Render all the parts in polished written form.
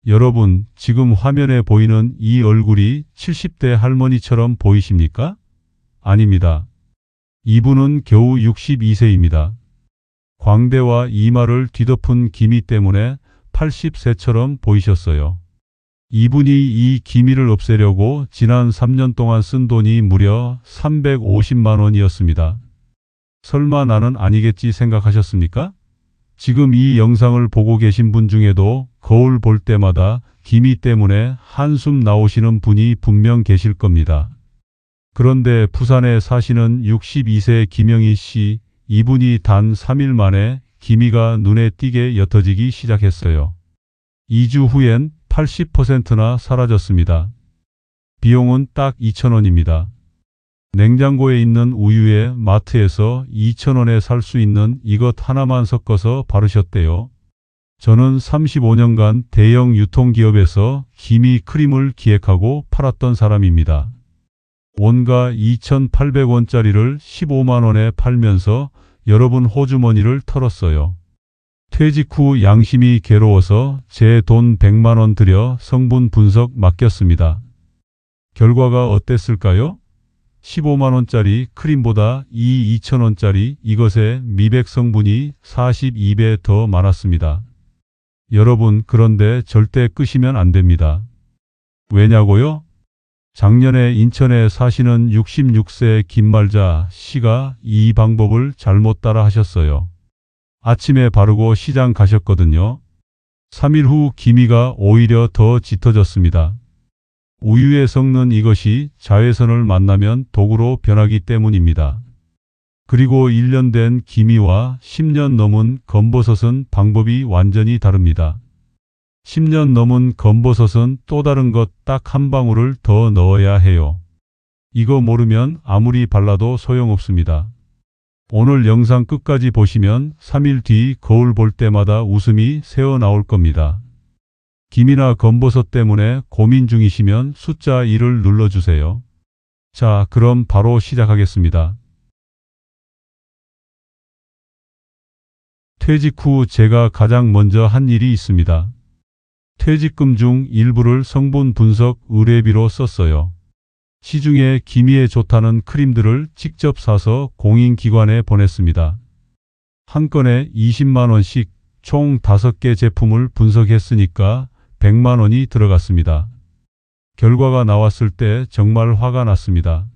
여러분, 지금 화면에 보이는 이 얼굴이 70대 할머니처럼 보이십니까? 아닙니다. 이분은 겨우 62세입니다. 광대와 이마를 뒤덮은 기미 때문에 80세처럼 보이셨어요. 이분이 이 기미를 없애려고 지난 3년 동안 쓴 돈이 무려 350만 원이었습니다. 설마 나는 아니겠지 생각하셨습니까? 지금 이 영상을 보고 계신 분 중에도 거울 볼 때마다 기미 때문에 한숨 나오시는 분이 분명 계실 겁니다. 그런데 부산에 사시는 62세 김영희 씨, 이분이 단 3일 만에 기미가 눈에 띄게 옅어지기 시작했어요. 2주 후엔 80%나 사라졌습니다. 비용은 딱 2,000원입니다. 냉장고에 있는 우유에 마트에서 2,000원에 살 수 있는 이것 하나만 섞어서 바르셨대요. 저는 35년간 대형 유통기업에서 기미 크림을 기획하고 팔았던 사람입니다. 원가 2,800원짜리를 15만 원에 팔면서 여러분 호주머니를 털었어요. 퇴직 후 양심이 괴로워서 제 돈 100만 원 들여 성분 분석 맡겼습니다. 결과가 어땠을까요? 15만 원짜리 크림보다 이 2,000원짜리 이것의 미백 성분이 42배 더 많았습니다. 여러분, 그런데 절대 끄시면 안 됩니다. 왜냐고요? 작년에 인천에 사시는 66세 김말자 씨가 이 방법을 잘못 따라 하셨어요. 아침에 바르고 시장 가셨거든요. 3일 후 기미가 오히려 더 짙어졌습니다. 우유에 섞는 이것이 자외선을 만나면 독으로 변하기 때문입니다. 그리고 1년 된 기미와 10년 넘은 검버섯은 방법이 완전히 다릅니다. 10년 넘은 검버섯은 또 다른 것 딱 한 방울을 더 넣어야 해요. 이거 모르면 아무리 발라도 소용없습니다. 오늘 영상 끝까지 보시면 3일 뒤 거울 볼 때마다 웃음이 새어 나올 겁니다. 기미나 검버섯 때문에 고민 중이시면 숫자 1을 눌러주세요. 자, 그럼 바로 시작하겠습니다. 퇴직 후 제가 가장 먼저 한 일이 있습니다. 퇴직금 중 일부를 성분 분석 의뢰비로 썼어요. 시중에 기미에 좋다는 크림들을 직접 사서 공인기관에 보냈습니다. 한 건에 20만 원씩 총 5개 제품을 분석했으니까 100만 원이 들어갔습니다. 결과가 나왔을 때 정말 화가 났습니다.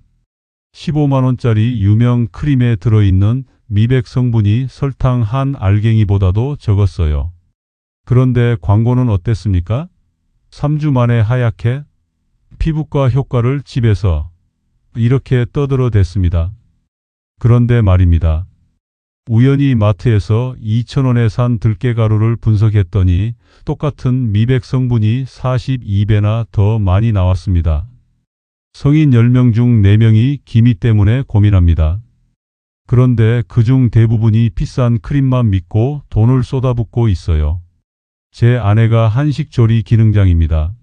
15만 원짜리 유명 크림에 들어있는 미백 성분이 설탕 한 알갱이보다도 적었어요. 그런데 광고는 어땠습니까? 3주 만에 하얗게 피부과 효과를 집에서 이렇게 떠들어댔습니다. 그런데 말입니다. 우연히 마트에서 2,000원에 산 들깨가루를 분석했더니 똑같은 미백 성분이 42배나 더 많이 나왔습니다. 성인 10명 중 4명이 기미 때문에 고민합니다. 그런데 그중 대부분이 비싼 크림만 믿고 돈을 쏟아붓고 있어요. 제 아내가 한식조리 기능장입니다.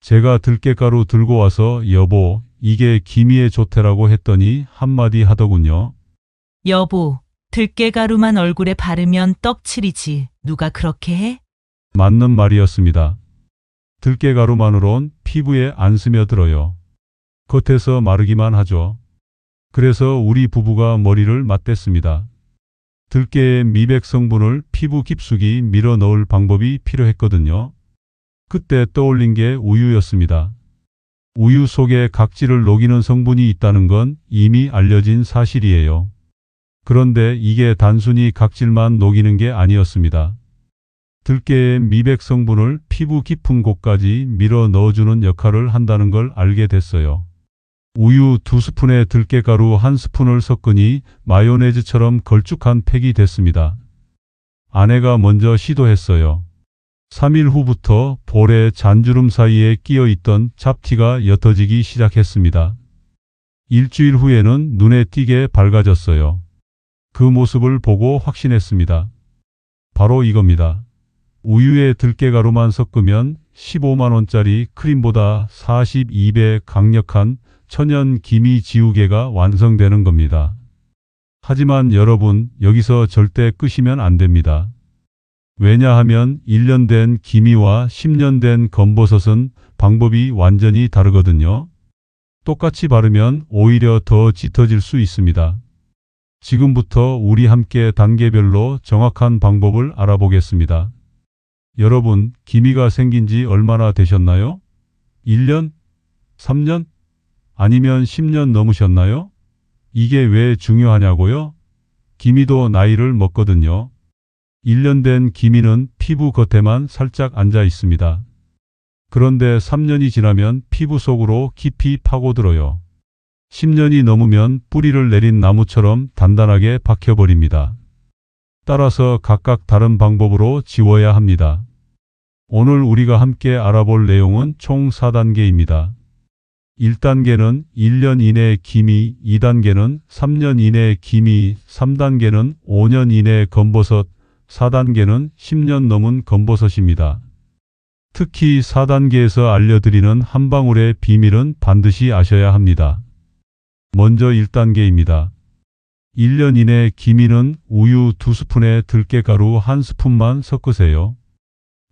제가 들깨가루 들고 와서 여보, 이게 기미에 좋대라고 했더니 한마디 하더군요. 여보, 들깨가루만 얼굴에 바르면 떡칠이지. 누가 그렇게 해? 맞는 말이었습니다. 들깨가루만으론 피부에 안 스며들어요. 겉에서 마르기만 하죠. 그래서 우리 부부가 머리를 맞댔습니다. 들깨의 미백 성분을 피부 깊숙이 밀어 넣을 방법이 필요했거든요. 그때 떠올린 게 우유였습니다. 우유 속에 각질을 녹이는 성분이 있다는 건 이미 알려진 사실이에요. 그런데 이게 단순히 각질만 녹이는 게 아니었습니다. 들깨의 미백 성분을 피부 깊은 곳까지 밀어 넣어주는 역할을 한다는 걸 알게 됐어요. 우유 2스푼에 들깨가루 1스푼을 섞으니 마요네즈처럼 걸쭉한 팩이 됐습니다. 아내가 먼저 시도했어요. 3일 후부터 볼에 잔주름 사이에 끼어 있던 잡티가 옅어지기 시작했습니다. 일주일 후에는 눈에 띄게 밝아졌어요. 그 모습을 보고 확신했습니다. 바로 이겁니다. 우유에 들깨가루만 섞으면 15만 원짜리 크림보다 42배 강력한 천연 기미 지우개가 완성되는 겁니다. 하지만 여러분, 여기서 절대 끄시면 안 됩니다. 왜냐하면 1년 된 기미와 10년 된 검버섯은 방법이 완전히 다르거든요. 똑같이 바르면 오히려 더 짙어질 수 있습니다. 지금부터 우리 함께 단계별로 정확한 방법을 알아보겠습니다. 여러분, 기미가 생긴 지 얼마나 되셨나요? 1년? 3년? 아니면 10년 넘으셨나요? 이게 왜 중요하냐고요? 기미도 나이를 먹거든요. 1년 된 기미는 피부 겉에만 살짝 앉아 있습니다. 그런데 3년이 지나면 피부 속으로 깊이 파고들어요. 10년이 넘으면 뿌리를 내린 나무처럼 단단하게 박혀버립니다. 따라서 각각 다른 방법으로 지워야 합니다. 오늘 우리가 함께 알아볼 내용은 총 4단계입니다. 1단계는 1년 이내 기미, 2단계는 3년 이내 기미, 3단계는 5년 이내 검버섯, 4단계는 10년 넘은 검버섯입니다. 특히 4단계에서 알려드리는 한 방울의 비밀은 반드시 아셔야 합니다. 먼저 1단계입니다. 1년 이내 기미는 우유 2스푼에 들깨가루 1스푼만 섞으세요.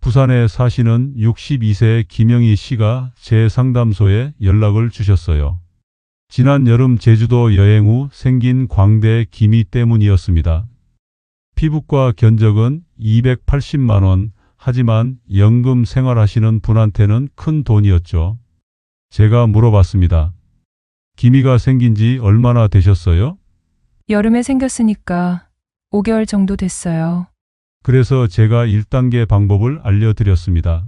부산에 사시는 62세 김영희 씨가 제 상담소에 연락을 주셨어요. 지난 여름 제주도 여행 후 생긴 광대 기미 때문이었습니다. 피부과 견적은 280만 원, 하지만 연금 생활하시는 분한테는 큰 돈이었죠. 제가 물어봤습니다. 기미가 생긴 지 얼마나 되셨어요? 여름에 생겼으니까 5개월 정도 됐어요. 그래서 제가 1단계 방법을 알려드렸습니다.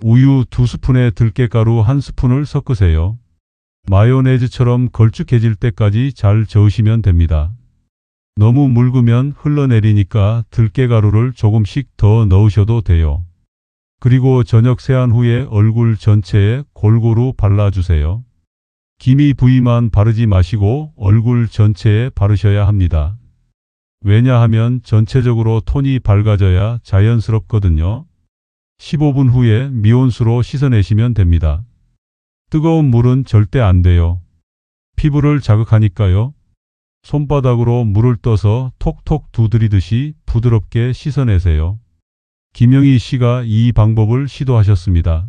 우유 2스푼에 들깨가루 1스푼을 섞으세요. 마요네즈처럼 걸쭉해질 때까지 잘 저으시면 됩니다. 너무 묽으면 흘러내리니까 들깨가루를 조금씩 더 넣으셔도 돼요. 그리고 저녁 세안 후에 얼굴 전체에 골고루 발라주세요. 기미 부위만 바르지 마시고 얼굴 전체에 바르셔야 합니다. 왜냐하면 전체적으로 톤이 밝아져야 자연스럽거든요. 15분 후에 미온수로 씻어내시면 됩니다. 뜨거운 물은 절대 안 돼요. 피부를 자극하니까요. 손바닥으로 물을 떠서 톡톡 두드리듯이 부드럽게 씻어내세요. 김영희 씨가 이 방법을 시도하셨습니다.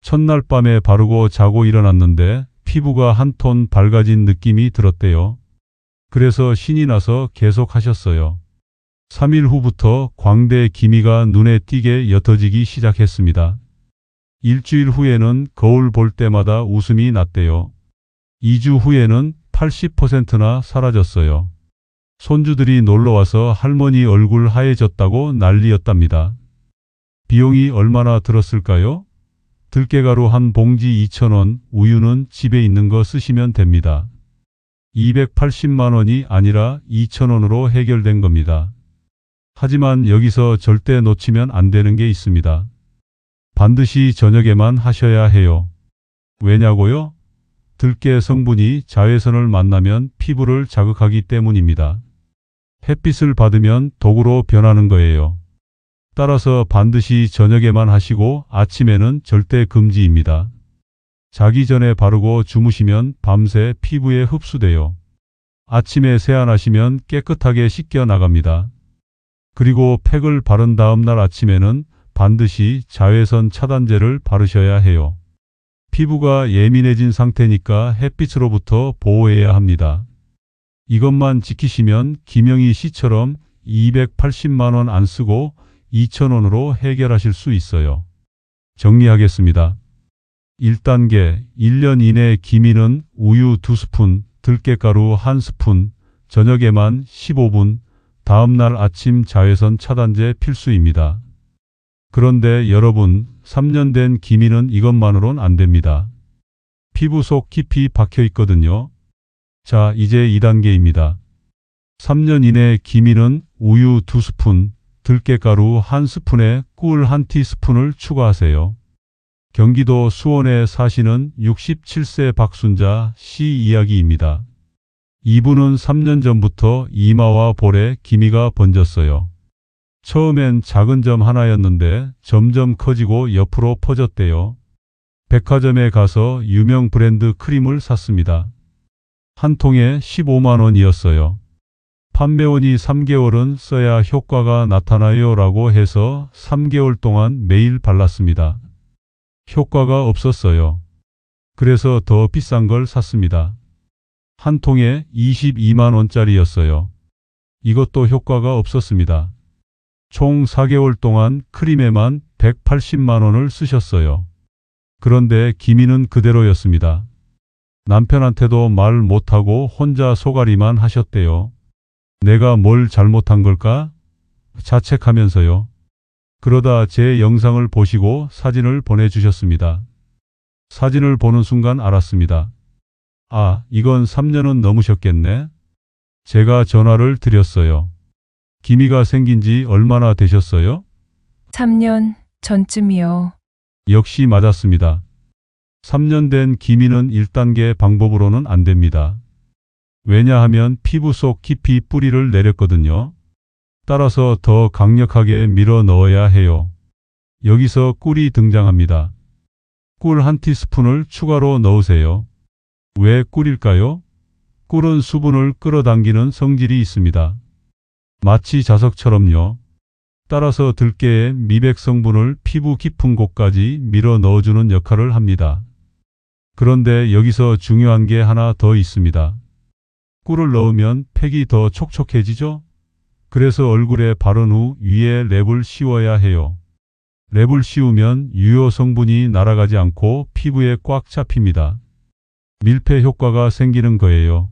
첫날 밤에 바르고 자고 일어났는데 피부가 한 톤 밝아진 느낌이 들었대요. 그래서 신이 나서 계속 하셨어요. 3일 후부터 광대 기미가 눈에 띄게 옅어지기 시작했습니다. 일주일 후에는 거울 볼 때마다 웃음이 났대요. 2주 후에는 80%나 사라졌어요. 손주들이 놀러와서 할머니 얼굴 하얘졌다고 난리였답니다. 비용이 얼마나 들었을까요? 들깨가루 한 봉지 2,000원, 우유는 집에 있는 거 쓰시면 됩니다. 280만 원이 아니라 2,000원으로 해결된 겁니다. 하지만 여기서 절대 놓치면 안 되는 게 있습니다. 반드시 저녁에만 하셔야 해요. 왜냐고요? 들깨 성분이 자외선을 만나면 피부를 자극하기 때문입니다. 햇빛을 받으면 독으로 변하는 거예요. 따라서 반드시 저녁에만 하시고 아침에는 절대 금지입니다. 자기 전에 바르고 주무시면 밤새 피부에 흡수돼요. 아침에 세안하시면 깨끗하게 씻겨 나갑니다. 그리고 팩을 바른 다음 날 아침에는 반드시 자외선 차단제를 바르셔야 해요. 피부가 예민해진 상태니까 햇빛으로부터 보호해야 합니다. 이것만 지키시면 김영희 씨처럼 280만 원 안 쓰고 2,000원으로 해결하실 수 있어요. 정리하겠습니다. 1단계, 1년 이내 기미는 우유 2스푼, 들깨가루 1스푼, 저녁에만 15분, 다음날 아침 자외선 차단제 필수입니다. 그런데 여러분, 3년 된 기미는 이것만으론 안 됩니다. 피부 속 깊이 박혀 있거든요. 자, 이제 2단계입니다. 3년 이내 기미는 우유 2스푼, 들깨가루 1스푼에 꿀 1티스푼을 추가하세요. 경기도 수원에 사시는 67세 박순자 씨 이야기입니다. 이분은 3년 전부터 이마와 볼에 기미가 번졌어요. 처음엔 작은 점 하나였는데 점점 커지고 옆으로 퍼졌대요. 백화점에 가서 유명 브랜드 크림을 샀습니다. 한 통에 15만 원이었어요. 판매원이 3개월은 써야 효과가 나타나요 라고 해서 3개월 동안 매일 발랐습니다. 효과가 없었어요. 그래서 더 비싼 걸 샀습니다. 한 통에 22만 원짜리였어요. 이것도 효과가 없었습니다. 총 4개월 동안 크림에만 180만 원을 쓰셨어요. 그런데 기미는 그대로였습니다. 남편한테도 말 못하고 혼자 소갈이만 하셨대요. 내가 뭘 잘못한 걸까? 자책하면서요. 그러다 제 영상을 보시고 사진을 보내주셨습니다. 사진을 보는 순간 알았습니다. 아, 이건 3년은 넘으셨겠네. 제가 전화를 드렸어요. 기미가 생긴 지 얼마나 되셨어요? 3년 전쯤이요. 역시 맞았습니다. 3년 된 기미는 1단계 방법으로는 안 됩니다. 왜냐하면 피부 속 깊이 뿌리를 내렸거든요. 따라서 더 강력하게 밀어 넣어야 해요. 여기서 꿀이 등장합니다. 꿀 한 티스푼을 추가로 넣으세요. 왜 꿀일까요? 꿀은 수분을 끌어당기는 성질이 있습니다. 마치 자석처럼요. 따라서 들깨의 미백 성분을 피부 깊은 곳까지 밀어 넣어주는 역할을 합니다. 그런데 여기서 중요한 게 하나 더 있습니다. 꿀을 넣으면 팩이 더 촉촉해지죠? 그래서 얼굴에 바른 후 위에 랩을 씌워야 해요. 랩을 씌우면 유효 성분이 날아가지 않고 피부에 꽉 잡힙니다. 밀폐 효과가 생기는 거예요.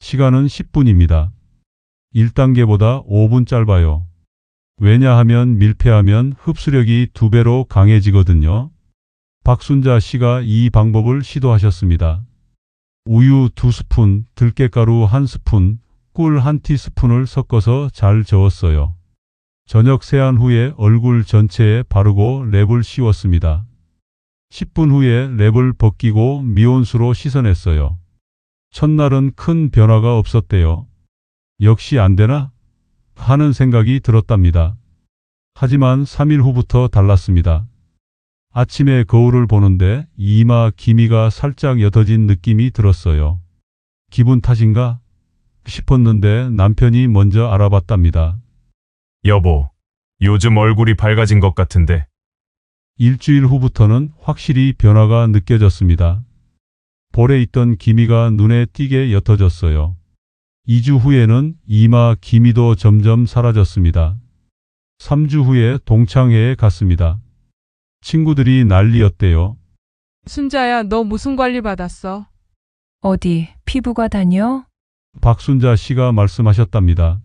시간은 10분입니다. 1단계보다 5분 짧아요. 왜냐하면 밀폐하면 흡수력이 2배로 강해지거든요. 박순자 씨가 이 방법을 시도하셨습니다. 우유 2스푼, 들깨가루 1스푼, 꿀 1티스푼을 섞어서 잘 저었어요. 저녁 세안 후에 얼굴 전체에 바르고 랩을 씌웠습니다. 10분 후에 랩을 벗기고 미온수로 씻어냈어요. 첫날은 큰 변화가 없었대요. 역시 안 되나? 하는 생각이 들었답니다. 하지만 3일 후부터 달랐습니다. 아침에 거울을 보는데 이마 기미가 살짝 옅어진 느낌이 들었어요. 기분 탓인가? 싶었는데 남편이 먼저 알아봤답니다. 여보, 요즘 얼굴이 밝아진 것 같은데. 일주일 후부터는 확실히 변화가 느껴졌습니다. 볼에 있던 기미가 눈에 띄게 옅어졌어요. 2주 후에는 이마 기미도 점점 사라졌습니다. 3주 후에 동창회에 갔습니다. 친구들이 난리였대요. 순자야, 너 무슨 관리 받았어? 어디 피부과 다녀? 박순자 씨가 말씀하셨답니다.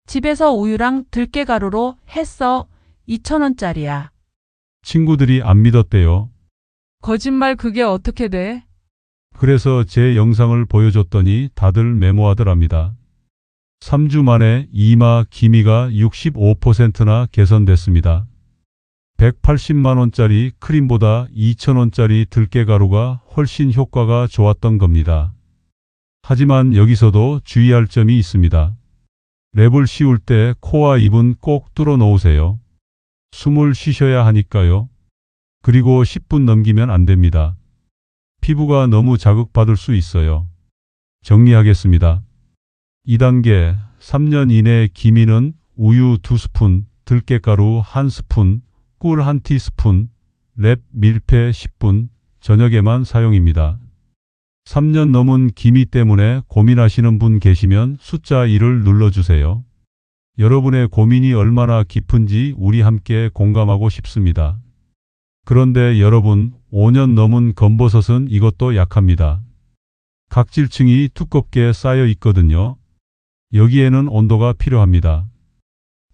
집에서 우유랑 들깨가루로 했어. 2,000원짜리야. 친구들이 안 믿었대요. 거짓말 그게 어떻게 돼? 그래서 제 영상을 보여줬더니 다들 메모하더랍니다. 3주 만에 이마 기미가 65%나 개선됐습니다. 180만 원짜리 크림보다 2,000원짜리 들깨가루가 훨씬 효과가 좋았던 겁니다. 하지만 여기서도 주의할 점이 있습니다. 랩을 씌울 때 코와 입은 꼭 뚫어 놓으세요. 숨을 쉬셔야 하니까요. 그리고 10분 넘기면 안 됩니다. 피부가 너무 자극받을 수 있어요. 정리하겠습니다. 2단계, 3년 이내 기미는 우유 2스푼, 들깨가루 1스푼, 꿀 1티스푼, 랩 밀폐 10분, 저녁에만 사용입니다. 3년 넘은 기미 때문에 고민하시는 분 계시면 숫자 1을 눌러주세요. 여러분의 고민이 얼마나 깊은지 우리 함께 공감하고 싶습니다. 그런데 여러분, 5년 넘은 검버섯은 이것도 약합니다. 각질층이 두껍게 쌓여 있거든요. 여기에는 온도가 필요합니다.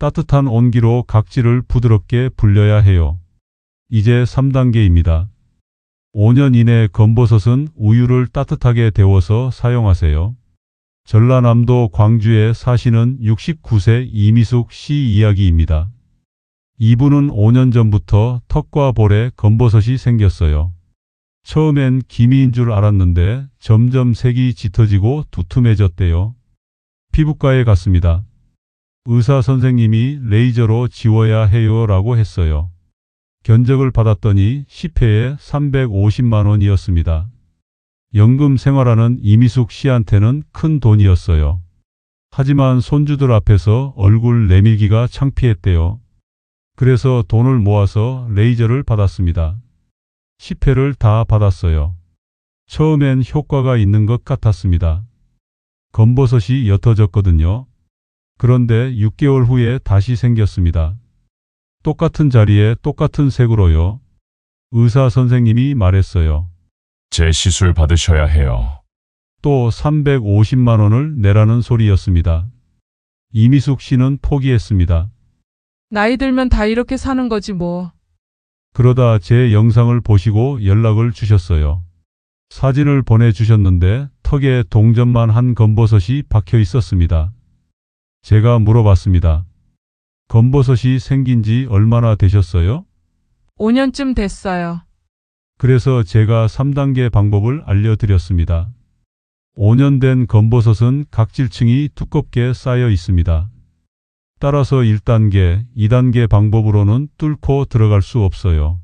따뜻한 온기로 각질을 부드럽게 불려야 해요. 이제 3단계입니다. 5년 이내 검버섯은 우유를 따뜻하게 데워서 사용하세요. 전라남도 광주에 사시는 69세 이미숙 씨 이야기입니다. 이분은 5년 전부터 턱과 볼에 검버섯이 생겼어요. 처음엔 기미인 줄 알았는데 점점 색이 짙어지고 두툼해졌대요. 피부과에 갔습니다. 의사 선생님이 레이저로 지워야 해요 라고 했어요. 견적을 받았더니 10회에 350만 원이었습니다. 연금 생활하는 이미숙 씨한테는 큰 돈이었어요. 하지만 손주들 앞에서 얼굴 내밀기가 창피했대요. 그래서 돈을 모아서 레이저를 받았습니다. 10회를 다 받았어요. 처음엔 효과가 있는 것 같았습니다. 검버섯이 옅어졌거든요. 그런데 6개월 후에 다시 생겼습니다. 똑같은 자리에 똑같은 색으로요. 의사 선생님이 말했어요. 재시술 받으셔야 해요. 또 350만 원을 내라는 소리였습니다. 이미숙 씨는 포기했습니다. 나이 들면 다 이렇게 사는 거지 뭐. 그러다 제 영상을 보시고 연락을 주셨어요. 사진을 보내주셨는데 턱에 동전만 한 검버섯이 박혀 있었습니다. 제가 물어봤습니다. 검버섯이 생긴 지 얼마나 되셨어요? 5년쯤 됐어요. 그래서 제가 3단계 방법을 알려드렸습니다. 5년 된 검버섯은 각질층이 두껍게 쌓여 있습니다. 따라서 1단계, 2단계 방법으로는 뚫고 들어갈 수 없어요.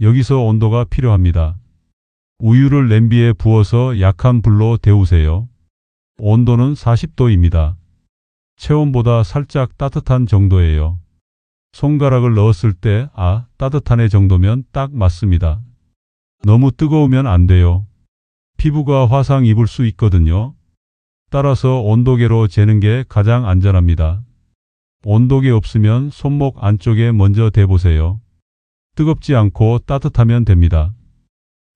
여기서 온도가 필요합니다. 우유를 냄비에 부어서 약한 불로 데우세요. 온도는 40도입니다. 체온보다 살짝 따뜻한 정도예요. 손가락을 넣었을 때 따뜻하네 정도면 딱 맞습니다. 너무 뜨거우면 안 돼요. 피부가 화상 입을 수 있거든요. 따라서 온도계로 재는 게 가장 안전합니다. 온도계 없으면 손목 안쪽에 먼저 대보세요. 뜨겁지 않고 따뜻하면 됩니다.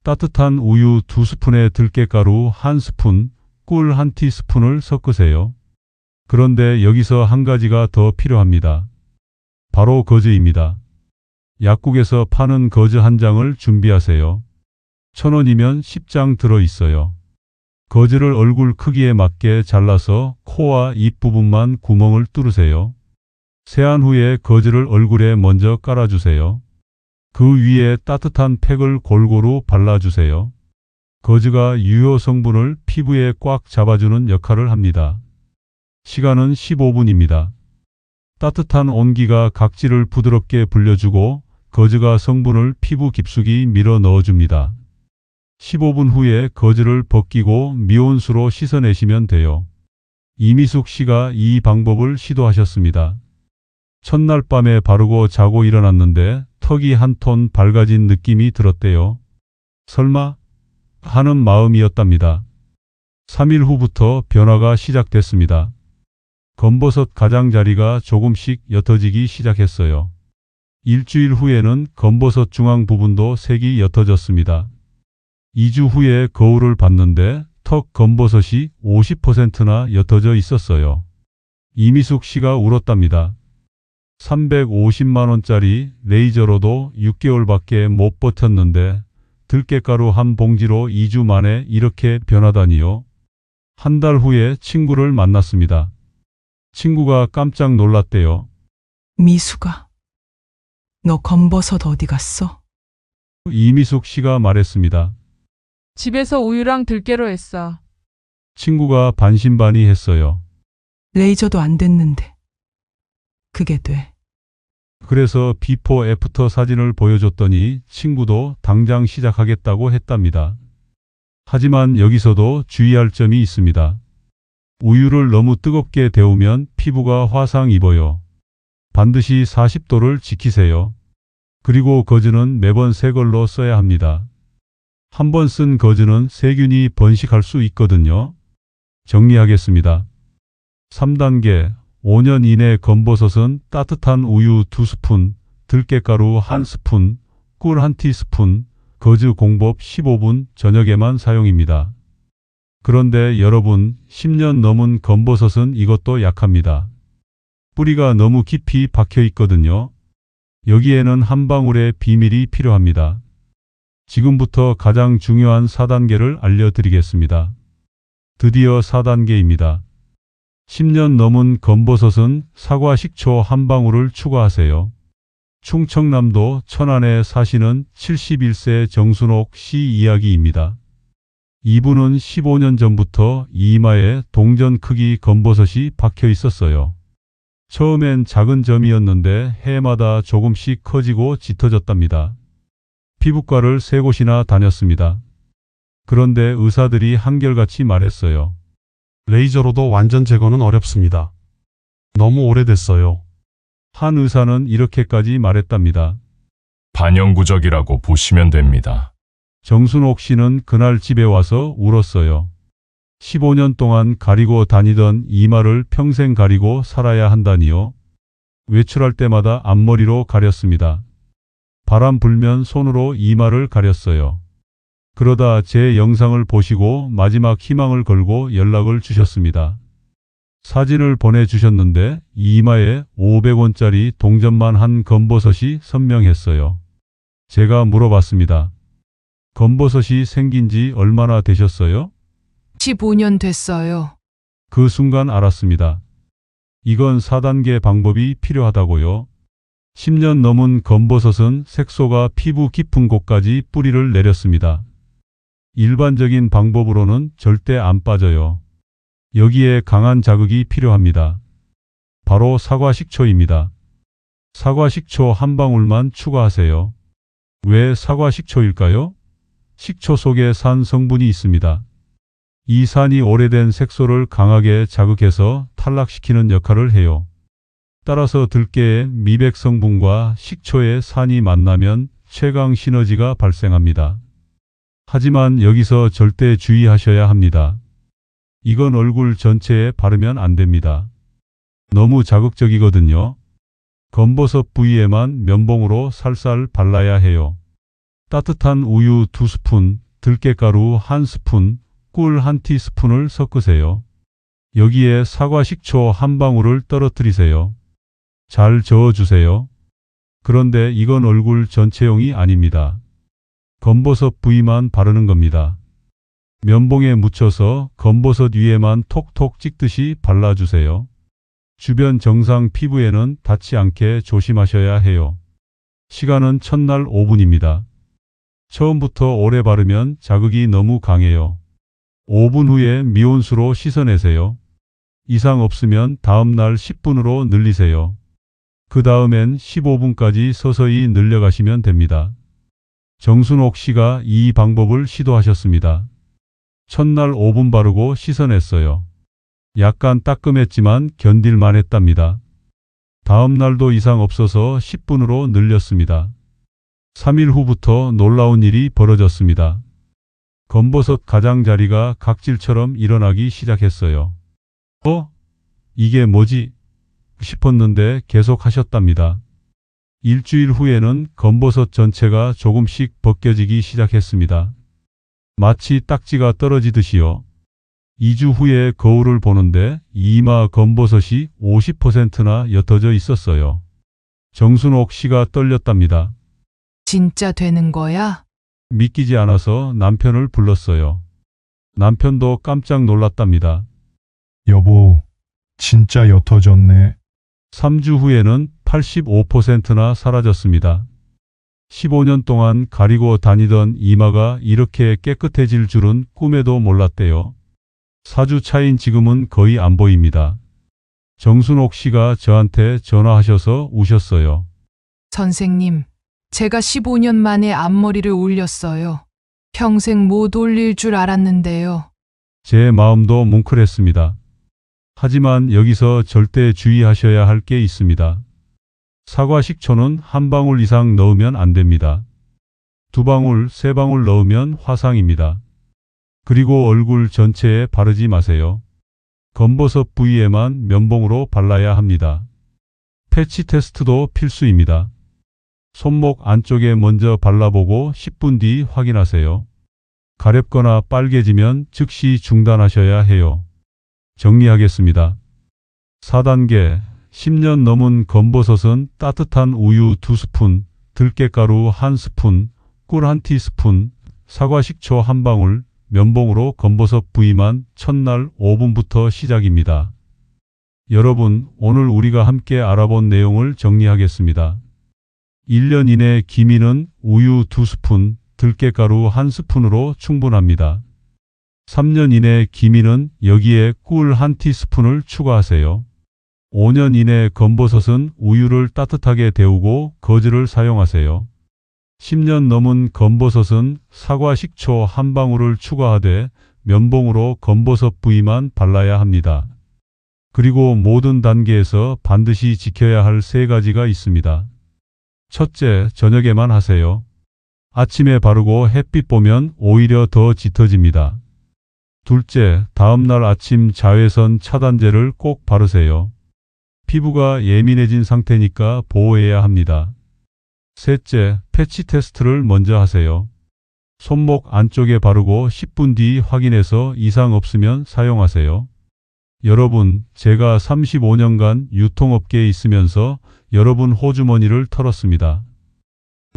따뜻한 우유 2스푼에 들깨가루 1스푼, 꿀 1티스푼을 섞으세요. 그런데 여기서 한 가지가 더 필요합니다. 바로 거즈입니다. 약국에서 파는 거즈 한 장을 준비하세요. 1,000원이면 10장 들어있어요. 거즈를 얼굴 크기에 맞게 잘라서 코와 입 부분만 구멍을 뚫으세요. 세안 후에 거즈를 얼굴에 먼저 깔아주세요. 그 위에 따뜻한 팩을 골고루 발라주세요. 거즈가 유효 성분을 피부에 꽉 잡아주는 역할을 합니다. 시간은 15분입니다. 따뜻한 온기가 각질을 부드럽게 불려주고 거즈가 성분을 피부 깊숙이 밀어 넣어줍니다. 15분 후에 거즈를 벗기고 미온수로 씻어내시면 돼요. 이미숙 씨가 이 방법을 시도하셨습니다. 첫날 밤에 바르고 자고 일어났는데 턱이 한 톤 밝아진 느낌이 들었대요. 설마? 하는 마음이었답니다. 3일 후부터 변화가 시작됐습니다. 검버섯 가장자리가 조금씩 옅어지기 시작했어요. 일주일 후에는 검버섯 중앙 부분도 색이 옅어졌습니다. 2주 후에 거울을 봤는데 턱 검버섯이 50%나 옅어져 있었어요. 이미숙 씨가 울었답니다. 350만 원짜리 레이저로도 6개월밖에 못 버텼는데 들깨가루 한 봉지로 2주 만에 이렇게 변하다니요. 한 달 후에 친구를 만났습니다. 친구가 깜짝 놀랐대요. 미숙아, 너 검버섯 어디 갔어? 이미숙 씨가 말했습니다. 집에서 우유랑 들깨로 했어. 친구가 반신반의했어요. 레이저도 안 됐는데. 그게 돼. 그래서 비포 애프터 사진을 보여줬더니 친구도 당장 시작하겠다고 했답니다. 하지만 여기서도 주의할 점이 있습니다. 우유를 너무 뜨겁게 데우면 피부가 화상 입어요. 반드시 40도를 지키세요. 그리고 거즈는 매번 새 걸로 써야 합니다. 한 번 쓴 거즈는 세균이 번식할 수 있거든요. 정리하겠습니다. 3단계 5년 이내 검버섯은 따뜻한 우유 2스푼, 들깨가루 1스푼, 꿀 1티스푼, 거즈 공법 15분 저녁에만 사용입니다. 그런데 여러분, 10년 넘은 검버섯은 이것도 약합니다. 뿌리가 너무 깊이 박혀 있거든요. 여기에는 한 방울의 비밀이 필요합니다. 지금부터 가장 중요한 4단계를 알려드리겠습니다. 드디어 4단계입니다. 10년 넘은 검버섯은 사과 식초 한 방울을 추가하세요. 충청남도 천안에 사시는 71세 정순옥 씨 이야기입니다. 이분은 15년 전부터 이마에 동전 크기 검버섯이 박혀 있었어요. 처음엔 작은 점이었는데 해마다 조금씩 커지고 짙어졌답니다. 피부과를 3곳이나 다녔습니다. 그런데 의사들이 한결같이 말했어요. 레이저로도 완전 제거는 어렵습니다. 너무 오래됐어요. 한 의사는 이렇게까지 말했답니다. 반영구적이라고 보시면 됩니다. 정순옥 씨는 그날 집에 와서 울었어요. 15년 동안 가리고 다니던 이마를 평생 가리고 살아야 한다니요. 외출할 때마다 앞머리로 가렸습니다. 바람 불면 손으로 이마를 가렸어요. 그러다 제 영상을 보시고 마지막 희망을 걸고 연락을 주셨습니다. 사진을 보내주셨는데 이마에 500원짜리 동전만 한 검버섯이 선명했어요. 제가 물어봤습니다. 검버섯이 생긴 지 얼마나 되셨어요? 15년 됐어요. 그 순간 알았습니다. 이건 4단계 방법이 필요하다고요. 10년 넘은 검버섯은 색소가 피부 깊은 곳까지 뿌리를 내렸습니다. 일반적인 방법으로는 절대 안 빠져요. 여기에 강한 자극이 필요합니다. 바로 사과 식초입니다. 사과 식초 한 방울만 추가하세요. 왜 사과 식초일까요? 식초 속에 산 성분이 있습니다. 이 산이 오래된 색소를 강하게 자극해서 탈락시키는 역할을 해요. 따라서 들깨의 미백 성분과 식초의 산이 만나면 최강 시너지가 발생합니다. 하지만 여기서 절대 주의하셔야 합니다. 이건 얼굴 전체에 바르면 안 됩니다. 너무 자극적이거든요. 검버섯 부위에만 면봉으로 살살 발라야 해요. 따뜻한 우유 2스푼, 들깨가루 1스푼, 꿀 1티스푼을 섞으세요. 여기에 사과 식초 한 방울을 떨어뜨리세요. 잘 저어주세요. 그런데 이건 얼굴 전체용이 아닙니다. 검버섯 부위만 바르는 겁니다. 면봉에 묻혀서 검버섯 위에만 톡톡 찍듯이 발라주세요. 주변 정상 피부에는 닿지 않게 조심하셔야 해요. 시간은 첫날 5분입니다. 처음부터 오래 바르면 자극이 너무 강해요. 5분 후에 미온수로 씻어내세요. 이상 없으면 다음날 10분으로 늘리세요. 그 다음엔 15분까지 서서히 늘려가시면 됩니다. 정순옥 씨가 이 방법을 시도하셨습니다. 첫날 5분 바르고 씻어냈어요. 약간 따끔했지만 견딜만 했답니다. 다음 날도 이상 없어서 10분으로 늘렸습니다. 3일 후부터 놀라운 일이 벌어졌습니다. 검버섯 가장자리가 각질처럼 일어나기 시작했어요. 이게 뭐지? 싶었는데 계속 하셨답니다. 일주일 후에는 검버섯 전체가 조금씩 벗겨지기 시작했습니다. 마치 딱지가 떨어지듯이요. 2주 후에 거울을 보는데 이마 검버섯이 50%나 옅어져 있었어요. 정순옥 씨가 떨렸답니다. 진짜 되는 거야? 믿기지 않아서 남편을 불렀어요. 남편도 깜짝 놀랐답니다. 여보, 진짜 옅어졌네. 3주 후에는 85%나 사라졌습니다. 15년 동안 가리고 다니던 이마가 이렇게 깨끗해질 줄은 꿈에도 몰랐대요. 4주 차인 지금은 거의 안 보입니다. 정순옥 씨가 저한테 전화하셔서 우셨어요. 선생님, 제가 15년 만에 앞머리를 올렸어요. 평생 못 올릴 줄 알았는데요. 제 마음도 뭉클했습니다. 하지만 여기서 절대 주의하셔야 할 게 있습니다. 사과 식초는 한 방울 이상 넣으면 안 됩니다. 2방울, 3방울 넣으면 화상입니다. 그리고 얼굴 전체에 바르지 마세요. 검버섯 부위에만 면봉으로 발라야 합니다. 패치 테스트도 필수입니다. 손목 안쪽에 먼저 발라보고 10분 뒤 확인하세요. 가렵거나 빨개지면 즉시 중단하셔야 해요. 정리하겠습니다. 4단계, 10년 넘은 검버섯은 따뜻한 우유 2스푼, 들깨가루 1스푼, 꿀 1티스푼, 사과 식초 1방울, 면봉으로 검버섯 부위만 첫날 5분부터 시작입니다. 여러분, 오늘 우리가 함께 알아본 내용을 정리하겠습니다. 1년 이내 기미는 우유 2스푼, 들깨가루 1스푼으로 충분합니다. 3년 이내 기미는 여기에 꿀 1티스푼을 추가하세요. 5년 이내 검버섯은 우유를 따뜻하게 데우고 거즈를 사용하세요. 10년 넘은 검버섯은 사과 식초 1방울을 추가하되 면봉으로 검버섯 부위만 발라야 합니다. 그리고 모든 단계에서 반드시 지켜야 할 3가지가 있습니다. 첫째, 저녁에만 하세요. 아침에 바르고 햇빛 보면 오히려 더 짙어집니다. 둘째, 다음날 아침 자외선 차단제를 꼭 바르세요. 피부가 예민해진 상태니까 보호해야 합니다. 셋째, 패치 테스트를 먼저 하세요. 손목 안쪽에 바르고 10분 뒤 확인해서 이상 없으면 사용하세요. 여러분, 제가 35년간 유통업계에 있으면서 여러분 호주머니를 털었습니다.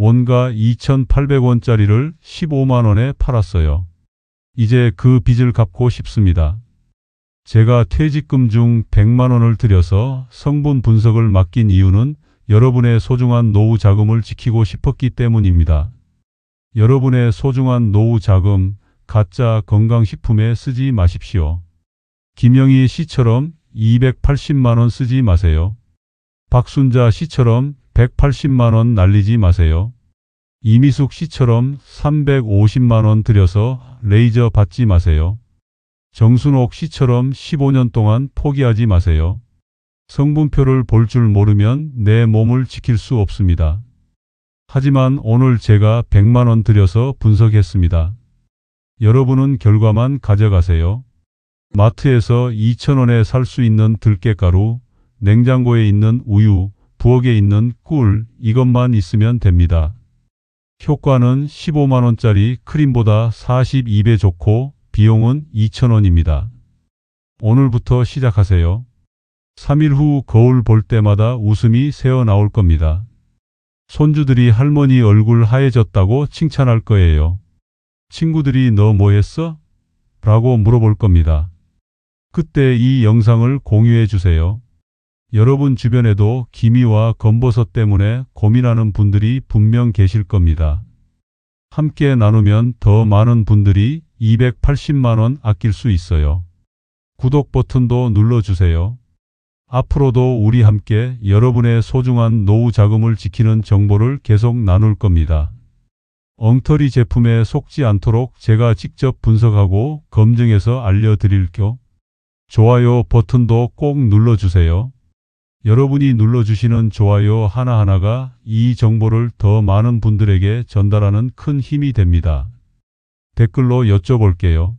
원가 2,800원짜리를 15만 원에 팔았어요. 이제 그 빚을 갚고 싶습니다. 제가 퇴직금 중 100만 원을 들여서 성분 분석을 맡긴 이유는 여러분의 소중한 노후 자금을 지키고 싶었기 때문입니다. 여러분의 소중한 노후 자금, 가짜 건강식품에 쓰지 마십시오. 김영희 씨처럼 280만 원 쓰지 마세요. 박순자 씨처럼 180만 원 날리지 마세요. 이미숙 씨처럼 350만 원 들여서 레이저 받지 마세요. 정순옥 씨처럼 15년 동안 포기하지 마세요. 성분표를 볼 줄 모르면 내 몸을 지킬 수 없습니다. 하지만 오늘 제가 100만 원 들여서 분석했습니다. 여러분은 결과만 가져가세요. 마트에서 2,000원에 살 수 있는 들깨가루, 냉장고에 있는 우유, 부엌에 있는 꿀, 이것만 있으면 됩니다. 효과는 15만 원짜리 크림보다 42배 좋고 비용은 2,000원입니다. 오늘부터 시작하세요. 3일 후 거울 볼 때마다 웃음이 새어 나올 겁니다. 손주들이 할머니 얼굴 하얘졌다고 칭찬할 거예요. 친구들이 너 뭐 했어? 라고 물어볼 겁니다. 그때 이 영상을 공유해 주세요. 여러분 주변에도 기미와 검버섯 때문에 고민하는 분들이 분명 계실 겁니다. 함께 나누면 더 많은 분들이 280만 원 아낄 수 있어요. 구독 버튼도 눌러주세요. 앞으로도 우리 함께 여러분의 소중한 노후 자금을 지키는 정보를 계속 나눌 겁니다. 엉터리 제품에 속지 않도록 제가 직접 분석하고 검증해서 알려드릴게요. 좋아요 버튼도 꼭 눌러주세요. 여러분이 눌러주시는 좋아요 하나하나가 이 정보를 더 많은 분들에게 전달하는 큰 힘이 됩니다. 댓글로 여쭤볼게요.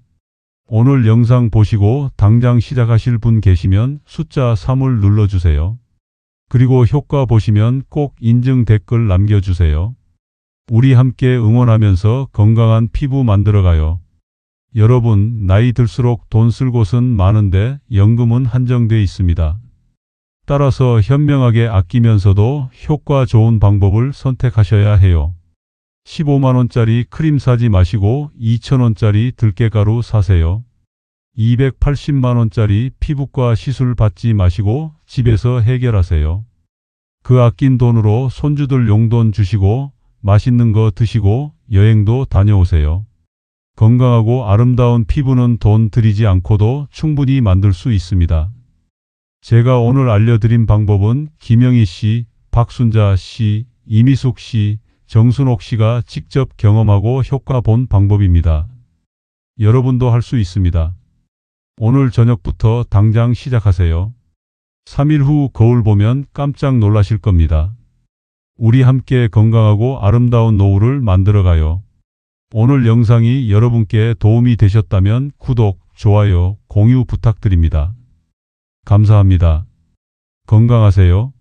오늘 영상 보시고 당장 시작하실 분 계시면 숫자 3을 눌러주세요. 그리고 효과 보시면 꼭 인증 댓글 남겨주세요. 우리 함께 응원하면서 건강한 피부 만들어가요. 여러분, 나이 들수록 돈 쓸 곳은 많은데 연금은 한정돼 있습니다. 따라서 현명하게 아끼면서도 효과 좋은 방법을 선택하셔야 해요. 15만 원짜리 크림 사지 마시고 2,000원짜리 들깨가루 사세요. 280만 원짜리 피부과 시술 받지 마시고 집에서 해결하세요. 그 아낀 돈으로 손주들 용돈 주시고 맛있는 거 드시고 여행도 다녀오세요. 건강하고 아름다운 피부는 돈 들이지 않고도 충분히 만들 수 있습니다. 제가 오늘 알려드린 방법은 김영희 씨, 박순자 씨, 이미숙 씨, 정순옥 씨가 직접 경험하고 효과 본 방법입니다. 여러분도 할 수 있습니다. 오늘 저녁부터 당장 시작하세요. 3일 후 거울 보면 깜짝 놀라실 겁니다. 우리 함께 건강하고 아름다운 노후를 만들어가요. 오늘 영상이 여러분께 도움이 되셨다면 구독, 좋아요, 공유 부탁드립니다. 감사합니다. 건강하세요.